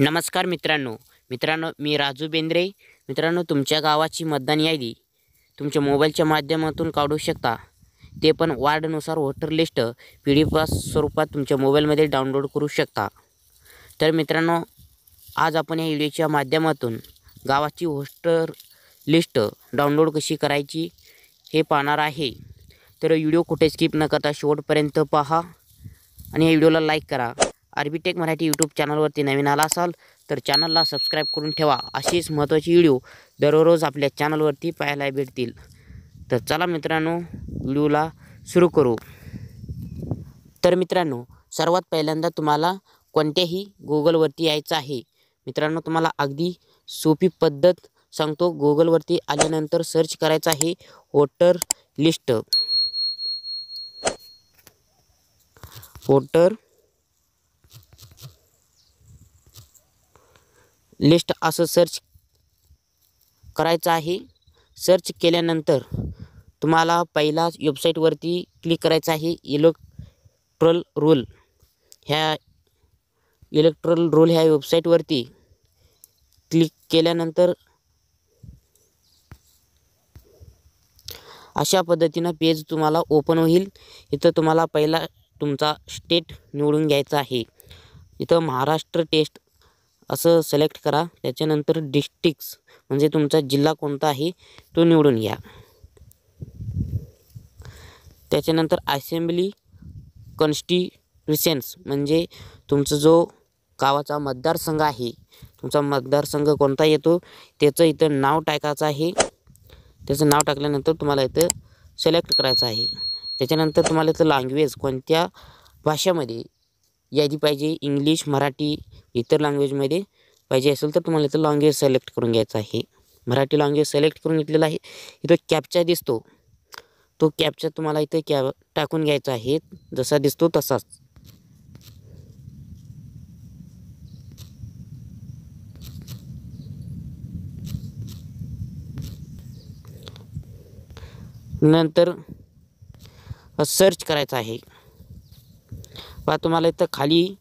नमस्कार मित्रांनो मी राजू बेंद्रे। मित्रांनो, तुमच्या गावाची मतदान यादी तुमच्या मोबाईलच्या माध्यमातून काढू शकता, ते पण वार्डनुसार वोटर लिस्ट PDF स्वरूपात तुमच्या मोबाईलमध्ये डाउनलोड करू शकता। तर मित्रांनो, आज आपण या व्हिडिओच्या माध्यमातून गावाची वोटर लिस्ट डाउनलोड कशी करायची हे पाहणार आहे। तर व्हिडिओ कुठे स्किप न करता शेवटपर्यंत पहा आणि या व्हिडिओला लाईक करा। आरबीटेक मराठी यूट्यूब चॅनलवरती नवीन आला असाल तर चॅनलला सबस्क्राईब करून ठेवा। अशीच महत्त्वाची व्हिडिओ दररोज आपल्या चॅनलवरती पाहायला भेटतील। तर चला मित्रांनो, व्हिडिओला सुरू करू। तर मित्रांनो, सर्वात पहिल्यांदा तुम्हाला कोणत्याही गुगलवरती यायचं आहे। मित्रांनो, तुम्हाला अगदी सोपी पद्धत सांगतो। गुगलवरती आल्यानंतर सर्च करायचं आहे वोटर लिस्ट। वोटर लिस्ट असं सर्च करायचं आहे। सर्च केल्यानंतर तुम्हाला पहिला वेबसाईटवरती क्लिक करायचं आहे। इलेक्टोरल रोल ह्या वेबसाईटवरती क्लिक केल्यानंतर अशा पद्धतीनं पेज तुम्हाला ओपन होईल। इथं तुम्हाला पहिला तुमचा स्टेट निवडून घ्यायचा आहे। इथं महाराष्ट्र टेस्ट असं सिलेक्ट करा। त्याच्यानंतर डिस्ट्रिक्ट्स म्हणजे तुमचा जिल्हा कोणता आहे तो निवडून घ्या। त्याच्यानंतर असेंब्ली कॉन्स्टिट्युएन्सी म्हणजे तुमचा जो गावाचा मतदारसंघ आहे, तुमचा मतदारसंघ कोणता येतो त्याचं इथं नाव टाकायचं आहे। त्याचं नाव टाकल्यानंतर तुम्हाला इथं सिलेक्ट करायचं आहे। त्याच्यानंतर तुम्हाला इथं लँग्वेज कोणत्या भाषेमध्ये यादी पाहिजे, इंग्लिश, मराठी, इतर लँग्वेजमध्ये पाहिजे असेल तर तुम्हाला इथं लँग्वेज सिलेक्ट करून घ्यायचं आहे। मराठी लँग्वेज सिलेक्ट करून घेतलेला आहे। इथं कॅप्चा दिसतो, तो कॅप्चा तुम्हाला इथं टाकून घ्यायचा आहे, जसा दिसतो तसाच। नंतर सर्च करायचं आहे। पहा, तुम्हाला इथं खाली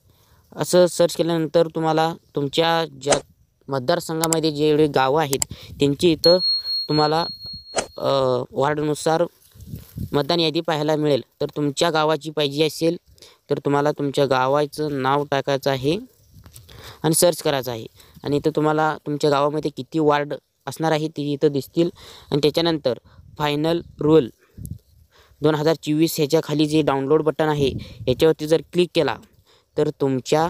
असं सर्च केल्यानंतर तुम्हाला तुमच्या ज्या मतदारसंघामध्ये जेवढे गावं आहेत त्यांची इथं तुम्हाला वार्डनुसार मतदान यादी पाहायला मिळेल। तर तुमच्या गावाची पाहिजे असेल तर तुम्हाला तुमच्या गावाचं नाव टाकायचं आहे आणि सर्च करायचं आहे। आणि इथं तुम्हाला तुमच्या गावामध्ये किती वार्ड असणार आहे ते इथं दिसतील। आणि त्याच्यानंतर फायनल रोल 2024 ह्याच्या खाली जे डाउनलोड बटन आहे याच्यावरती जर क्लिक केला तर तुमच्या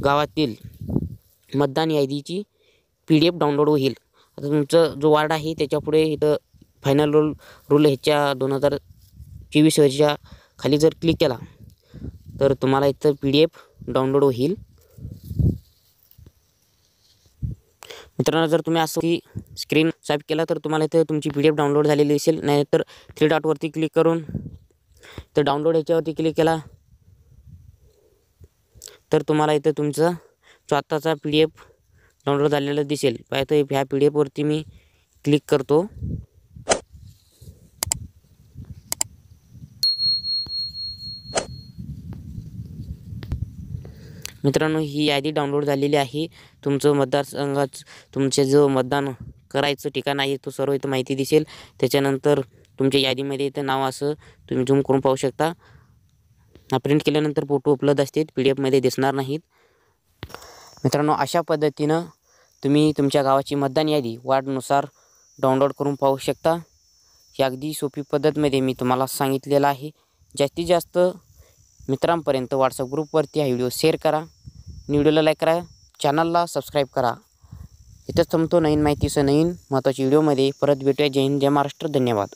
गावातील मतदान यादीची PDF डाउनलोड होईल। आता तुमचं जो वार्ड आहे त्याच्यापुढे इथं फायनल रोल ह्याच्या 2024 ह्याच्या खाली जर क्लिक केला तर तुम्हाला इथं PDF डाउनलोड होईल। मित्रांनो, जर तुम्ही असं की स्क्रीन स्वाईप केला तर तुम्हाला इथं तुमची PDF डाउनलोड झालेली दिसेल। नाहीतर 3 डॉटवरती क्लिक करून तर डाउनलोड ह्याच्यावरती क्लिक केला तर तुम्हाला इथं तुमचा स्वतःचा PDF डाउनलोड झालेला दिसेल। पाहतो ह्या PDF वरती मी क्लिक करतो। मित्रांनो, ही यादी डाउनलोड झालेली आहे। तुमचं मतदारसंघात तुमचे जो मतदान करायचं ठिकाण आहे तो सर्व इथं माहिती दिसेल। त्याच्यानंतर तुमच्या यादीमध्ये इथं नाव असं तुम्ही झूम करून पाहू शकता। प्रिंट केल्यानंतर फोटो उपलब्ध असतील, PDF मध्ये दिसणार नाहीत। मित्रांनो, अशा पद्धतीनं तुम्ही तुमच्या गावाची मतदान यादी वार्डनुसार डाउनलोड करून पाहू शकता। ही अगदी सोपी पद्धतमध्ये मी तुम्हाला सांगितलेलं आहे। जास्तीत जास्त मित्रांपर्यंत व्हॉट्सअप ग्रुपवरती हा व्हिडिओ शेअर करा, व्हिडिओला लाईक करा, चॅनलला सबस्क्राईब करा। इथंच थांबतो। नवीन माहितीसह नवीन महत्त्वाच्या व्हिडिओमध्ये परत भेटूया। जय हिंद, जय महाराष्ट्र, धन्यवाद।